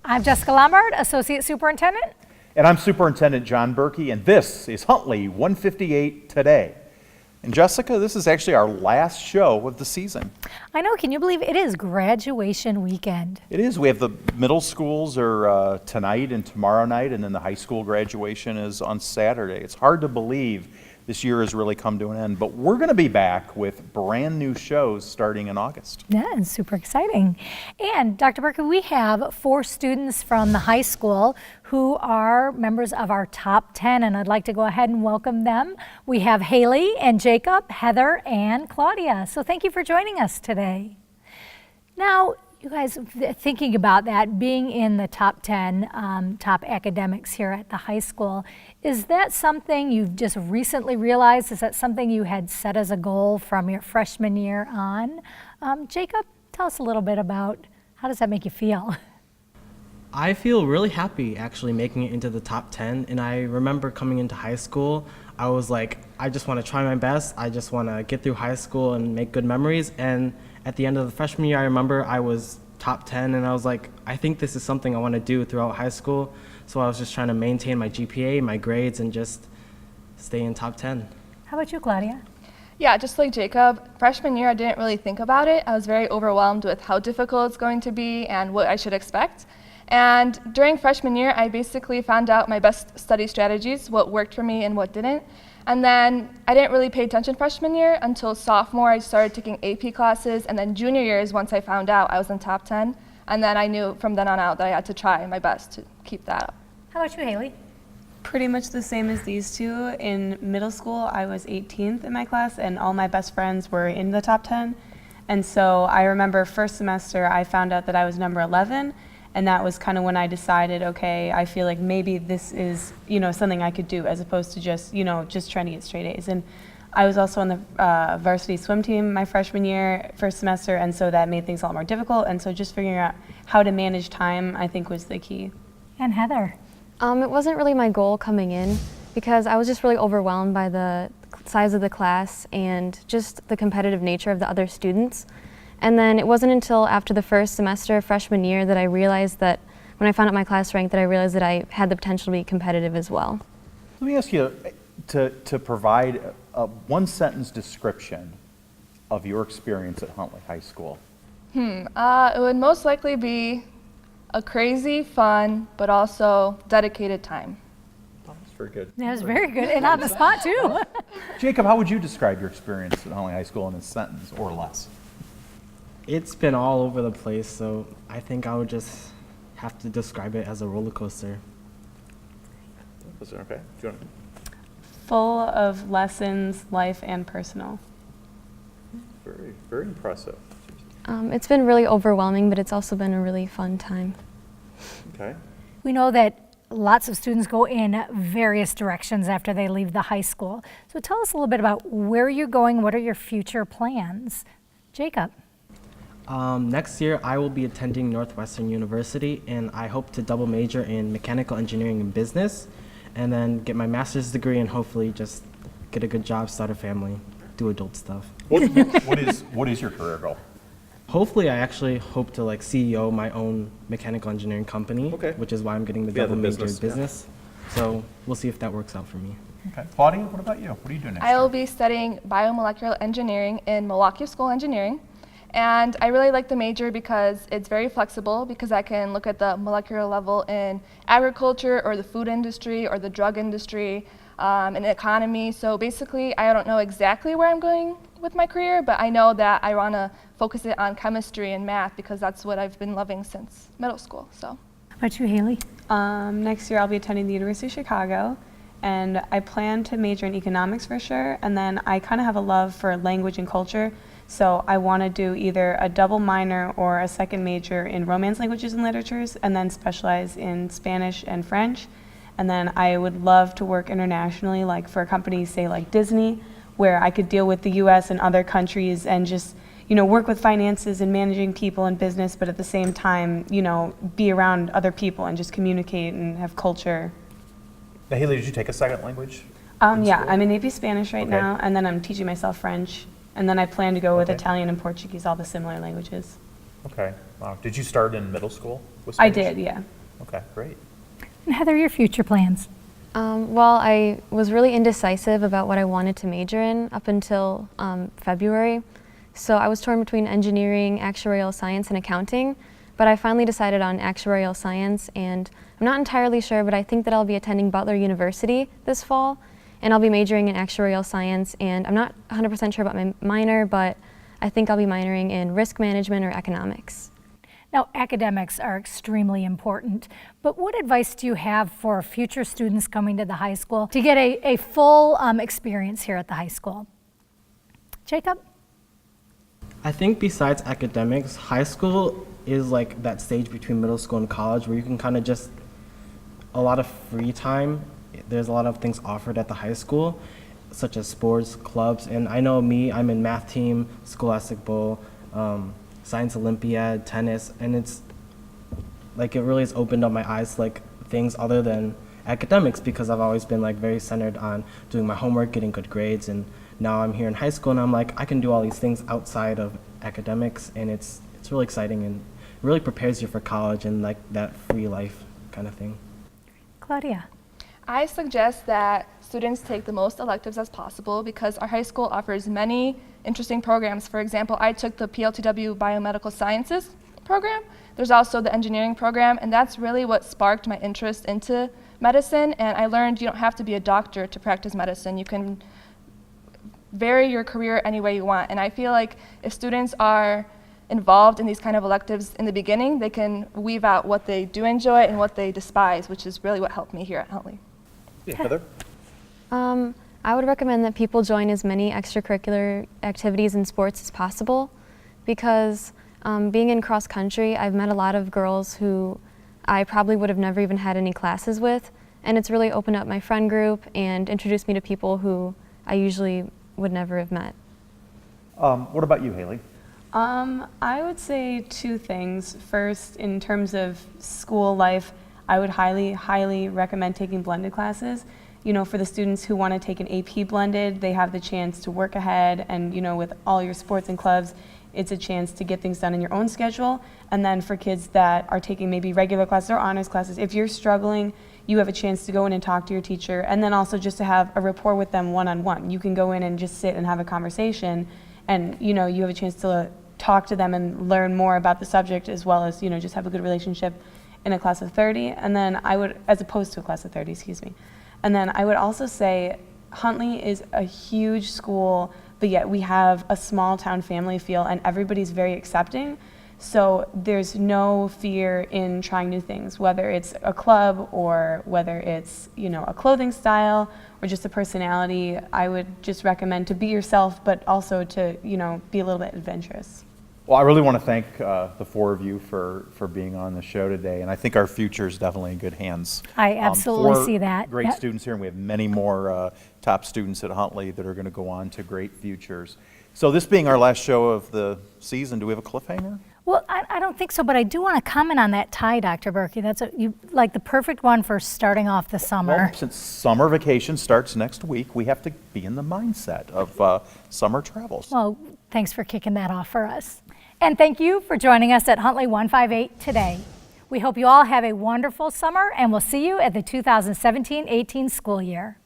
I'm Jessica Lombard, Associate Superintendent. And I'm Superintendent John Berkey, and this is Huntley 158 Today. And Jessica, this is actually our last show of the season. I know, can you believe it is graduation weekend? It is. We have the middle schools are tonight and tomorrow night, and then the high school graduation is on Saturday. It's hard to believe this year has really come to an end, but we're going to be back with brand new shows starting in August. Yeah, it's super exciting. And Dr. Berkey, we have 4 students from the high school who are members of our top 10, and I'd like to go ahead and welcome them. We have Haley and Jacob, Heather and Claudia. So thank you for joining us today. Now, you guys, thinking about that, being in the top 10 top academics here at the high school, is that something you've just recently realized? Is that something you had set as a goal from your freshman year on? Jacob, tell us a little bit about how does that make you feel? I feel really happy actually making it into the top 10, and I remember coming into high school, I was like, I just want to try my best, I just want to get through high school and make good memories, and at the end of the freshman year, I remember I was top 10, and I was like, I think this is something I want to do throughout high school, so I was just trying to maintain my GPA, my grades, and just stay in top 10. How about you, Claudia? Yeah, just like Jacob, freshman year I didn't really think about it. I was very overwhelmed with how difficult it's going to be and what I should expect. And during freshman year, I basically found out my best study strategies, what worked for me and what didn't. And then I didn't really pay attention freshman year until sophomore. I started taking AP classes, and then junior year is once I found out I was in top 10. And then I knew from then on out that I had to try my best to keep that up. How about you, Haley? Pretty much the same as these two. In middle school, I was 18th in my class, and all my best friends were in the top 10. And so I remember first semester, I found out that I was number 11. And that was kind of when I decided, okay, I feel like maybe this is, something I could do as opposed to just, just trying to get straight A's. And I was also on the varsity swim team my freshman year, first semester, and so that made things a lot more difficult. And so just figuring out how to manage time, I think, was the key. And Heather? It wasn't really my goal coming in because I was just really overwhelmed by the size of the class and just the competitive nature of the other students. And then it wasn't until after the first semester of freshman year that I realized that, when I found out my class rank, that I realized that I had the potential to be competitive as well. Let me ask you to provide a one-sentence description of your experience at Huntley High School. It would most likely be a crazy, fun, but also dedicated time. Oh, that's very good. That was very good, and on the spot too. Jacob, how would you describe your experience at Huntley High School in a sentence or less? It's been all over the place, so I think I would just have to describe it as a roller coaster. Okay. Do you want Full of lessons, life and personal. Very, very impressive. It's been really overwhelming, but it's also been a really fun time. Okay. We know that lots of students go in various directions after they leave the high school. So tell us a little bit about where you're going, what are your future plans? Jacob? Next year, I will be attending Northwestern University, and I hope to double major in mechanical engineering and business, and then get my master's degree and hopefully just get a good job, start a family, do adult stuff. What is your career goal? Hopefully, I actually hope to CEO my own mechanical engineering company, which is why I'm getting the double major in business. So we'll see if that works out for me. Okay. Claudia, what about you? What are you doing next I year? will be studying biomolecular engineering in Milwaukee School Engineering. And I really like the major because it's very flexible, because I can look at the molecular level in agriculture or the food industry or the drug industry and economy. So basically, I don't know exactly where I'm going with my career, but I know that I want to focus it on chemistry and math because that's what I've been loving since middle school. So. How about you, Haley? Next year I'll be attending the University of Chicago, and I plan to major in economics for sure, and then I kind of have a love for language and culture. So I want to do either a double minor or a second major in Romance languages and literatures, and then specialize in Spanish and French. And then I would love to work internationally, like for companies, say like Disney, where I could deal with the US and other countries and just, work with finances and managing people and business, but at the same time, be around other people and just communicate and have culture. Now, Haley, did you take a second language? Yeah, I'm in AP Spanish right now, and then I'm teaching myself French. And then I plan to go with Italian and Portuguese, all the similar languages. Okay. Wow. Did you start in middle school with I Spanish? did, yeah. Okay, great. And Heather, your future plans? Well, I was really indecisive about what I wanted to major in up until February. So I was torn between engineering, actuarial science, and accounting, but I finally decided on actuarial science, and I'm not entirely sure, but I think that I'll be attending Butler University this fall, and I'll be majoring in actuarial science, and I'm not 100% sure about my minor, but I think I'll be minoring in risk management or economics. Now, academics are extremely important, but what advice do you have for future students coming to the high school to get a full experience here at the high school? Jacob? I think besides academics, high school is like that stage between middle school and college where you can kind of just, a lot of free time. There's a lot of things offered at the high school, such as sports, clubs, and I know me, I'm in math team, Scholastic Bowl, Science Olympiad, tennis, and it's like it really has opened up my eyes to like things other than academics, because I've always been like very centered on doing my homework, getting good grades, and now I'm here in high school and I'm like, I can do all these things outside of academics, and it's really exciting and really prepares you for college and like that free life kind of thing. Claudia? I suggest that students take the most electives as possible because our high school offers many interesting programs. For example, I took the PLTW Biomedical Sciences program. There's also the engineering program, and that's really what sparked my interest into medicine, and I learned you don't have to be a doctor to practice medicine. You can vary your career any way you want, and I feel like if students are involved in these kind of electives in the beginning, they can weave out what they do enjoy and what they despise, which is really what helped me here at Huntley. Yeah, Heather? I would recommend that people join as many extracurricular activities and sports as possible, because being in cross country, I've met a lot of girls who I probably would have never even had any classes with, and it's really opened up my friend group and introduced me to people who I usually would never have met. What about you, Haley? I would say two things. First, in terms of school life, I would highly recommend taking blended classes. You know, for the students who want to take an AP blended, they have the chance to work ahead, and you know, with all your sports and clubs, it's a chance to get things done in your own schedule. And then for kids that are taking maybe regular classes or honors classes, if you're struggling, you have a chance to go in and talk to your teacher, and then also just to have a rapport with them one-on-one. You can go in and just sit and have a conversation, and you know, you have a chance to talk to them and learn more about the subject, as well as, you know, just have a good relationship in a class of 30. And then I would, as opposed to a class of 30, excuse me. And then I would also say Huntley is a huge school, but yet we have a small town family feel, and everybody's very accepting. So there's no fear in trying new things, whether it's a club or whether it's, you know, a clothing style or just a personality. I would just recommend to be yourself, but also to, you know, be a little bit adventurous. Well, I really want to thank the four of you for being on the show today, and I think our future is definitely in good hands. I absolutely Four see that. Great Yep. students here, and we have many more top students at Huntley that are going to go on to great futures. So this being our last show of the season, do we have a cliffhanger? Well, I don't think so, but I do want to comment on that tie, Dr. Berkey. That's like the perfect one for starting off the summer. Well, since summer vacation starts next week, we have to be in the mindset of summer travels. Well, thanks for kicking that off for us. And thank you for joining us at Huntley 158 today. We hope you all have a wonderful summer, and we'll see you at the 2017-18 school year.